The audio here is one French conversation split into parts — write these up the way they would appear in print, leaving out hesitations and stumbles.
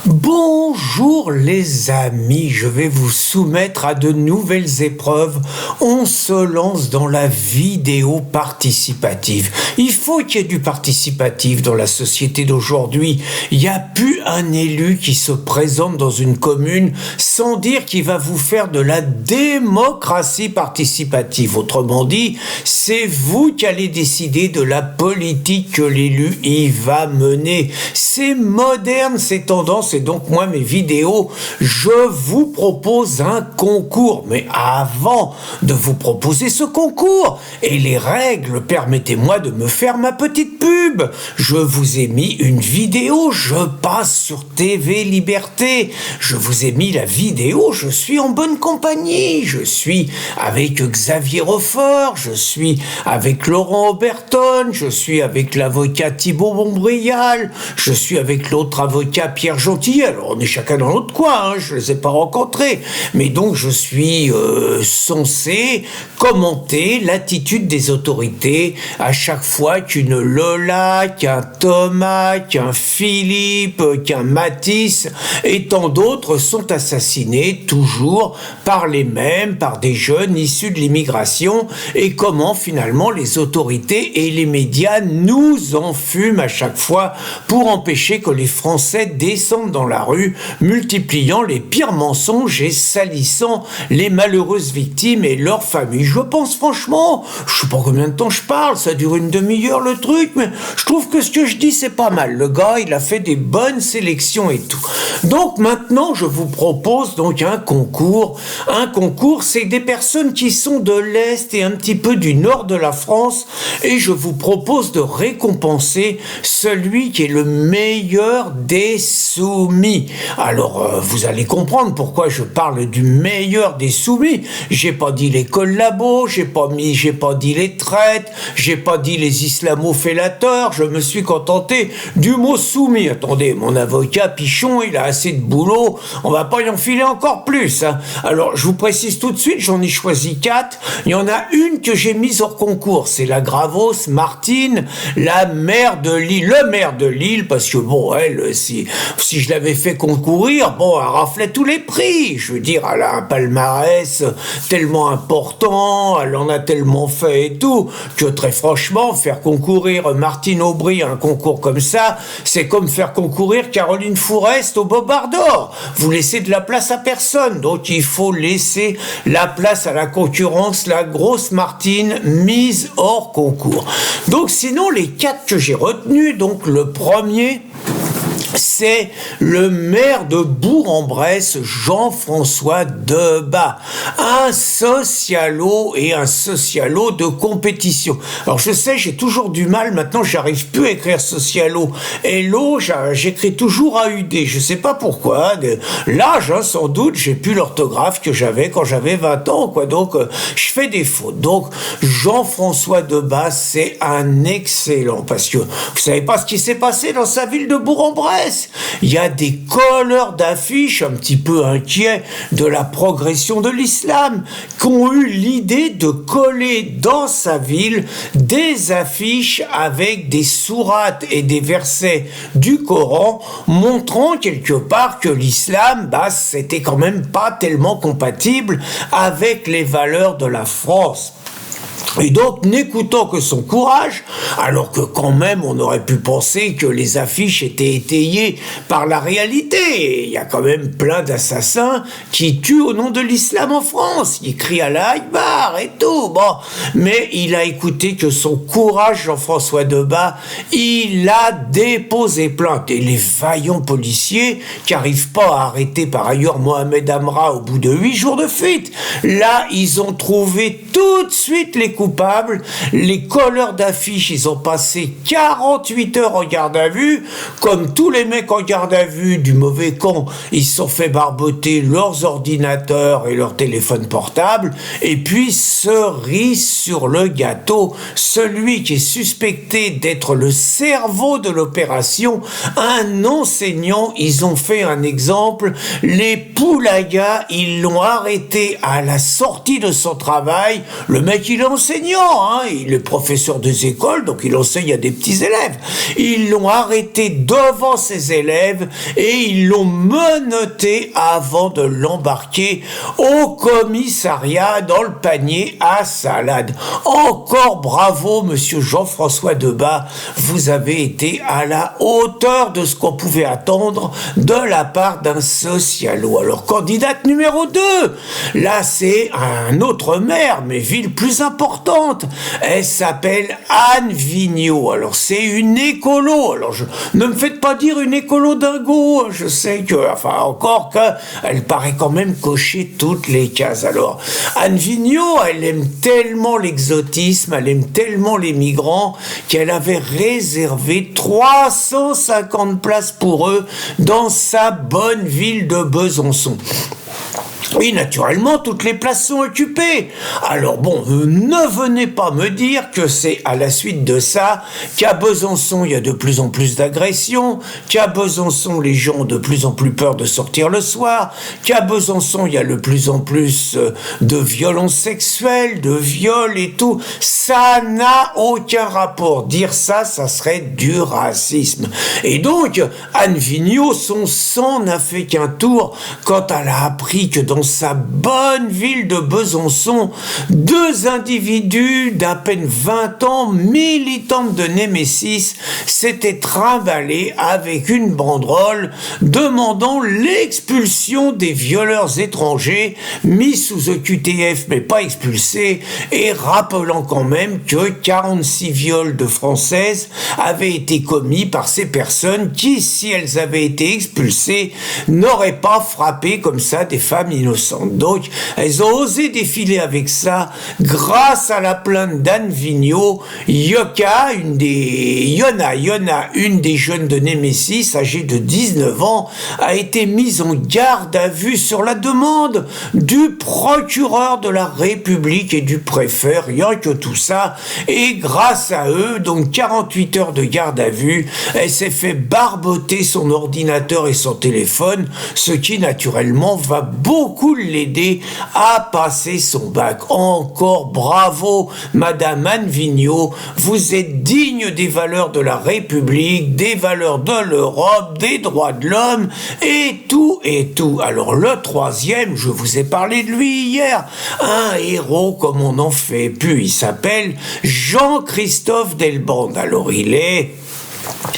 Bonjour les amis, je vais vous soumettre à de nouvelles épreuves. On se lance dans la vidéo participative. Il faut qu'il y ait du participatif dans la société d'aujourd'hui. Il n'y a plus un élu qui se présente dans une commune sans dire qu'il va vous faire de la démocratie participative. Autrement dit, c'est vous qui allez décider de la politique que l'élu y va mener. C'est moderne, c'est tendance. Et donc moi, mes vidéos, je vous propose un concours. Mais avant de vous proposer ce concours et les règles, permettez-moi de me faire ma petite pub. Je vous ai mis une vidéo, je passe sur TV Liberté. Je vous ai mis la vidéo, je suis en bonne compagnie. Je suis avec Xavier Roffort, je suis avec Laurent Oberton, je suis avec l'avocat Thibault Montbrial, je suis avec l'autre avocat Pierre Gentil. Alors on est chacun dans notre coin, je ne les ai pas rencontrés, mais donc je suis censé commenter l'attitude des autorités à chaque fois qu'une Lola, qu'un Thomas, qu'un Philippe, qu'un Matisse et tant d'autres sont assassinés, toujours par les mêmes, par des jeunes issus de l'immigration, et comment finalement les autorités et les médias nous enfument à chaque fois pour empêcher que les Français descendent dans la rue, multipliant les pires mensonges et salissant les malheureuses victimes et leurs familles. Je pense franchement, je sais pas combien de temps je parle, ça dure une demi-heure le truc, mais je trouve que ce que je dis c'est pas mal. Le gars, il a fait des bonnes sélections et tout. Donc maintenant, je vous propose donc un concours. Un concours, c'est des personnes qui sont de l'Est et un petit peu du Nord de la France, et je vous propose de récompenser celui qui est le meilleur des soumis. Alors, vous allez comprendre pourquoi je parle du meilleur des soumis. J'ai pas dit les collabos, j'ai pas dit les traites, j'ai pas dit les islamophélateurs, je me suis contenté du mot soumis. Attendez, mon avocat Pichon, il a assez de boulot, on va pas y enfiler encore plus, hein. Alors, je vous précise tout de suite, j'en ai choisi 4. Il y en a une que j'ai mise hors concours, c'est la Gravos Martine, la maire de Lille, le maire de Lille, parce que bon, elle, si je l'avais fait concourir, bon, elle raflait tous les prix. Je veux dire, elle a un palmarès tellement important, elle en a tellement fait et tout, que très franchement, faire concourir Martine Aubry à un concours comme ça, c'est comme faire concourir Caroline Fourest au Bobard d'Or. Vous laissez de la place à personne, donc il faut laisser la place à la concurrence, la grosse Martine mise hors concours. Donc sinon, les 4 que j'ai retenus, donc le premier, c'est le maire de Bourg-en-Bresse, Jean-François Debat, un socialo et un socialo de compétition. Alors je sais, j'ai toujours du mal, maintenant j'arrive plus à écrire socialo. Hello, j'écris toujours AUD, je sais pas pourquoi, l'âge, hein, sans doute, j'ai plus l'orthographe que j'avais quand j'avais 20 ans, quoi, donc je fais des fautes. Donc Jean-François Debat, c'est un excellent, parce que vous savez pas ce qui s'est passé dans sa ville de Bourg-en-Bresse. Il y a des colleurs d'affiches un petit peu inquiets de la progression de l'islam qui ont eu l'idée de coller dans sa ville des affiches avec des sourates et des versets du Coran montrant quelque part que l'islam, c'était quand même pas tellement compatible avec les valeurs de la France. Et donc, n'écoutant que son courage, alors que quand même on aurait pu penser que les affiches étaient étayées par la réalité. Il y a quand même plein d'assassins qui tuent au nom de l'islam en France. Ils crient Allah Akbar et tout. Bon, mais il a écouté que son courage, Jean-François Debat, il a déposé plainte. Et les vaillants policiers, qui n'arrivent pas à arrêter par ailleurs Mohamed Amra au bout de 8 jours de fuite, là, ils ont trouvé tout de suite les coupables, les colleurs d'affiches. Ils ont passé 48 heures en garde à vue, comme tous les mecs en garde à vue du mauvais camp. Ils se sont fait barboter leurs ordinateurs et leurs téléphones portables, et puis cerise sur le gâteau, celui qui est suspecté d'être le cerveau de l'opération, un enseignant. Ils ont fait un exemple, les Poulagas, ils l'ont arrêté à la sortie de son travail. Le mec, il est enseignant, enseignant, hein, il est professeur des écoles, donc il enseigne à des petits élèves. Ils l'ont arrêté devant ses élèves et ils l'ont menotté avant de l'embarquer au commissariat dans le panier à salade. Encore bravo, monsieur Jean-François Debat, vous avez été à la hauteur de ce qu'on pouvait attendre de la part d'un socialo. Alors, candidate numéro 2, là c'est un autre maire, mais ville plus importante. Elle s'appelle Anne Vigneault. Alors, c'est une écolo. Alors, ne me faites pas dire une écolo dingo. Je sais que, enfin, encore qu'elle paraît quand même cocher toutes les cases. Alors, Anne Vigneault, elle aime tellement l'exotisme, elle aime tellement les migrants qu'elle avait réservé 350 places pour eux dans sa bonne ville de Besançon. Oui, naturellement, toutes les places sont occupées. Alors bon, ne venez pas me dire que c'est à la suite de ça qu'à Besançon, il y a de plus en plus d'agressions, qu'à Besançon, les gens ont de plus en plus peur de sortir le soir, qu'à Besançon, il y a de plus en plus de violences sexuelles, de viols et tout. Ça n'a aucun rapport. Dire ça, ça serait du racisme. Et donc, Anne Vigneault, son sang n'a fait qu'un tour quand elle a appris que dans sa bonne ville de Besançon, 2 individus d'à peine 20 ans, militantes de Némésis, s'étaient trimballés avec une banderole demandant l'expulsion des violeurs étrangers mis sous OQTF mais pas expulsés, et rappelant quand même que 46 viols de Françaises avaient été commis par ces personnes qui, si elles avaient été expulsées, n'auraient pas frappé comme ça des femmes innocentes. Donc, elles ont osé défiler avec ça grâce à la plainte d'Anne Vigneault. Yona, une des jeunes de Némésis, âgée de 19 ans, a été mise en garde à vue sur la demande du procureur de la République et du préfet, rien que tout ça. Et grâce à eux, donc 48 heures de garde à vue, elle s'est fait barboter son ordinateur et son téléphone, ce qui naturellement va beaucoup l'aider à passer son bac. Encore bravo, Madame Anne Vigneault, vous êtes digne des valeurs de la République, des valeurs de l'Europe, des droits de l'homme, et tout, et tout. Alors le troisième, je vous ai parlé de lui hier, un héros comme on en fait plus, il s'appelle Jean-Christophe Delbande. Alors il est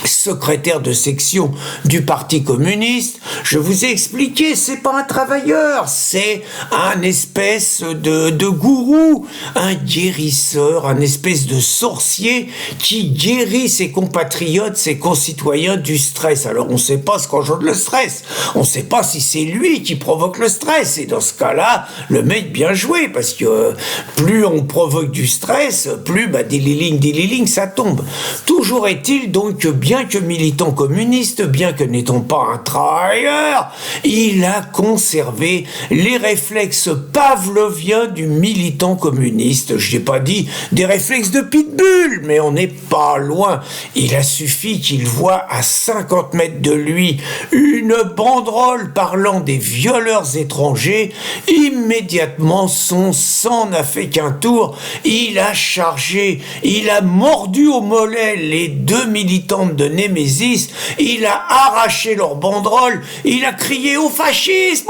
secrétaire de section du Parti communiste. Je vous ai expliqué, c'est pas un travailleur, c'est un espèce de gourou, un guérisseur, un espèce de sorcier qui guérit ses compatriotes, ses concitoyens du stress. Alors on sait pas ce qu'engendre le stress, on sait pas si c'est lui qui provoque le stress, et dans ce cas-là, le mec bien joué, parce que plus on provoque du stress, plus dililing, ça tombe. Toujours est-il donc que bien que militant communiste, bien que n'étant pas un travailleur, il a conservé les réflexes pavloviens du militant communiste. Je n'ai pas dit des réflexes de pitbull, mais on n'est pas loin. Il a suffi qu'il voit à 50 mètres de lui une banderole parlant des violeurs étrangers. Immédiatement, son sang n'a fait qu'un tour. Il a chargé, il a mordu au mollet les 2 militantes de Némésis, il a arraché leur banderole, il a crié au fascisme,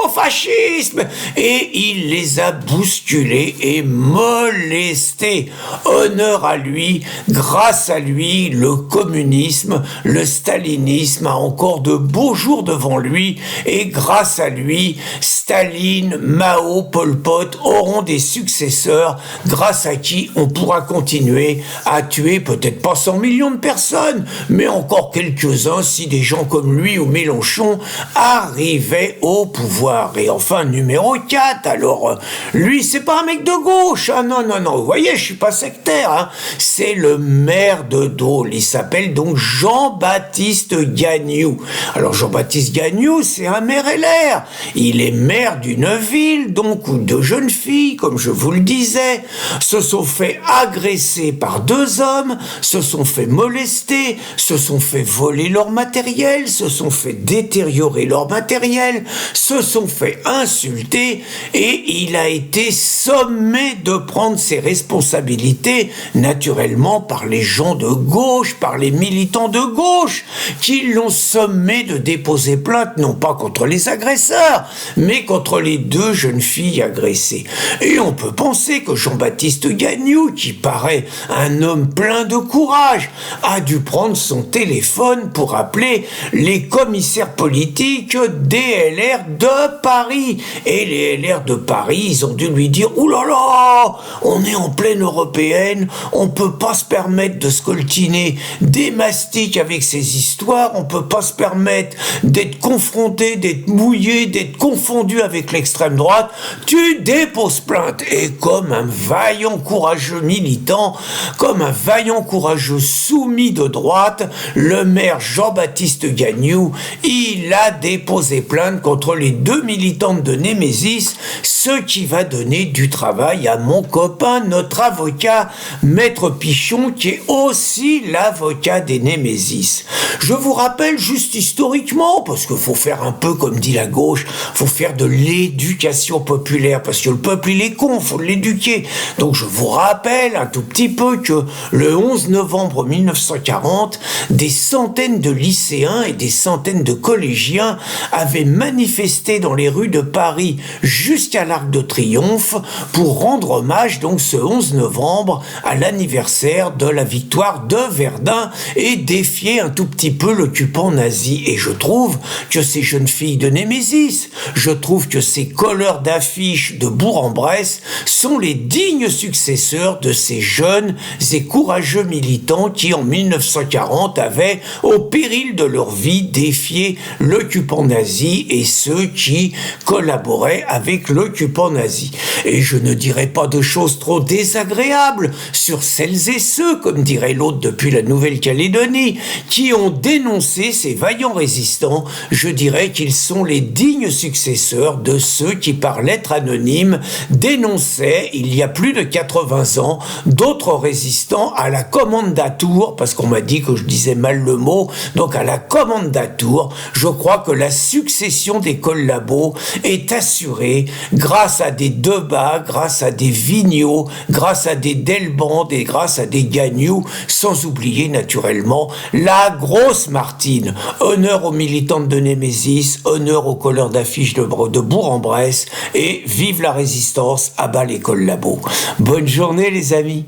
et il les a bousculés et molestés. Honneur à lui, grâce à lui, le communisme, le stalinisme a encore de beaux jours devant lui, et grâce à lui, Staline, Mao, Pol Pot auront des successeurs, grâce à qui on pourra continuer à tuer peut-être pas 100 millions de personnes, mais encore quelques-uns si des gens comme lui ou Mélenchon arrivaient au pouvoir. Et enfin, numéro 4, alors, lui, c'est pas un mec de gauche, hein, non, vous voyez, je suis pas sectaire, hein, c'est le maire de Dole, il s'appelle donc Jean-Baptiste Gagnoux. Alors, Jean-Baptiste Gagnoux, c'est un maire LR, il est maire d'une ville, donc, où 2 jeunes filles, comme je vous le disais, se sont fait agresser par 2 hommes, se sont fait molester, se sont fait voler leur matériel, se sont fait détériorer leur matériel, se sont fait insulter et il a été sommé de prendre ses responsabilités, naturellement par les gens de gauche, par les militants de gauche, qui l'ont sommé de déposer plainte, non pas contre les agresseurs, mais contre les 2 jeunes filles agressées. Et on peut penser que Jean-Baptiste Gagnou, qui paraît un homme plein de courage, a dû prendre son téléphone pour appeler les commissaires politiques des LR de Paris. Et les LR de Paris, ils ont dû lui dire « Ouh là là, on est en pleine européenne, on peut pas se permettre de scoltiner des mastiques avec ces histoires, on peut pas se permettre d'être confronté, d'être mouillé, d'être confondu avec l'extrême droite, tu déposes plainte. » Et comme un vaillant courageux militant, comme un vaillant courageux soumis de droite, le maire Jean-Baptiste Gagnou, il a déposé plainte contre les 2 militantes de Némésis, ce qui va donner du travail à mon copain, notre avocat, Maître Pichon, qui est aussi l'avocat des Némésis. Je vous rappelle juste historiquement, parce qu'il faut faire un peu comme dit la gauche, faut faire de l'éducation populaire, parce que le peuple il est con, faut l'éduquer. Donc je vous rappelle un tout petit peu que le 11 novembre 1940, des centaines de lycéens et des centaines de collégiens avaient manifesté dans les rues de Paris jusqu'à l'Arc de Triomphe pour rendre hommage donc ce 11 novembre à l'anniversaire de la victoire de Verdun et défier un tout petit peu l'occupant nazi. Et je trouve que ces jeunes filles de Némésis, je trouve que ces colleurs d'affiches de Bourg-en-Bresse sont les dignes successeurs de ces jeunes et courageux militants qui, en 1940, avaient, au péril de leur vie, défié l'occupant nazi et ceux qui collaboraient avec l'occupant nazi. Et je ne dirai pas de choses trop désagréables sur celles et ceux, comme dirait l'autre depuis la Nouvelle-Calédonie, qui ont dénoncé ces vaillants résistants. Je dirais qu'ils sont les dignes successeurs de ceux qui, par lettre anonyme, dénonçaient, il y a plus de 80 ans, d'autres résistants à la Kommandantur, parce qu'on m'a dit que je disais mal le mot, donc à la Kommandantur. Je crois que la succession des collabos est assurée grâce à des Debat, grâce à des Vigneault, grâce à des Delbande et grâce à des Gagnou, sans oublier naturellement la grosse Martine. Honneur aux militantes de Némésis, honneur aux colleurs d'affiches de Bourg-en-Bresse et vive la résistance, à bas les collabos. Bonne journée les amis.